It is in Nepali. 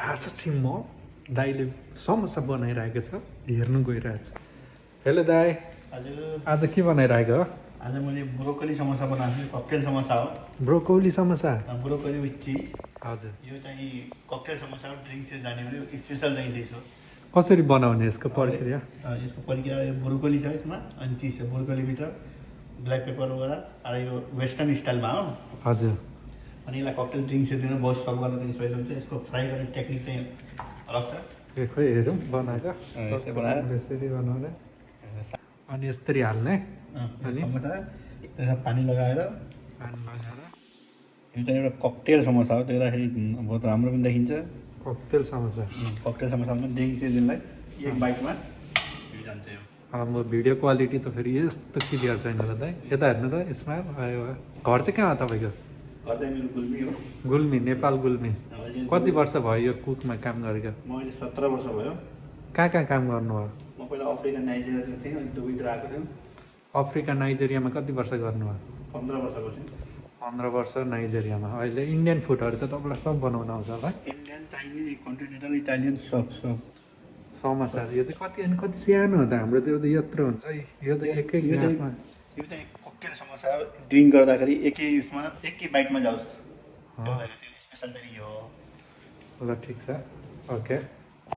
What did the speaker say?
आज चाहिँ म दाइले समोसा बनाइरहेको छ हेर्नु गइरहेको छ। हेलो दाइ, हजुर आज के बनाइरहेको हो? आज मैले ब्रोकोली समोसा बनाएको छु। ककटेल समोसा हो। ब्रोकोली समोसा? ब्रोकोली विथ चिज। हजुर। यो चाहिँ ककटेल समोसा हो। ड्रिङ्क चाहिँ जाने भने स्पेसल चाहिँ डिस हो। कसरी बनाउने यसको प्रक्रिया? यसको प्रक्रिया यो ब्रोकोली छ यसमा अनि चिज छ। ब्रोकोलीभित्र ब्ल्याक पेपर वगैरह र यो वेस्टर्न स्टाइलमा हो। हजुर। अनि यसलाई ककटेल ड्रिङ्क चाहिँ दिन बहुत सर्भ गर्न चाहिँ सजिलो हुन्छ। यसको फ्राई गर्ने टेक्निक चाहिँ अलग छ। ए खोइ हेरौँ बनाएर। यसरी बनाएर यसरी बनाउने अनि यसरी हाल्ने अनि समोसा त्यसमा पानी लगाएर पानी लगाएर यो चाहिँ एउटा ककटेल समोसा हो। देख्दाखेरि बहुत राम्रो पनि देखिन्छ। ककटेल समोसा। ककटेल समोसामा ड्रिङ्क सिजनलाई एक बाइटमा जान्छ यो। म भिडियो क्वालिटी त फेरि यस्तो क्लियर छैन ल दाइ। यता हेर्नु त स्माइल आयो। घर चाहिँ कहाँ हो तपाईँको? घर चाहिँ मेरो गुल्मी हो। गुल्मी, नेपाल गुल्मी। कति वर्ष भयो यो कुकमा काम गरेको? म अहिले 17 वर्ष भयो। कहाँ काम गर्नुभयो? म पहिला अफ्रिका नाइजेरियातिर थिएँ अनि दुबईतिर आएको थिएँ। अफ्रिका नाइजेरियामा कति वर्ष गर्नुभयो? 15 वर्ष बसेँ। 15 वर्ष नाइजेरियामा। अहिले इन्डियन फुडहरू त तपाईँलाई सब बनाउन आउँछ होला? इन्डियन, चाइनिज, कन्टिनेन्टल, इटालियन सब। समोसा यो चाहिँ कति अनि कति सानो हो त? हाम्रोतिर त यत्रो हुन्छ। यो त एकै ग्लासमा। यो चाहिँ ककटेल समोसा हो। ड्रिङ्क गर्दाखेरि एकै उसमा एकै बाइटमा जाओस्। स्पेसल चाहिँ यो हो। ल ठिक छ, ओके।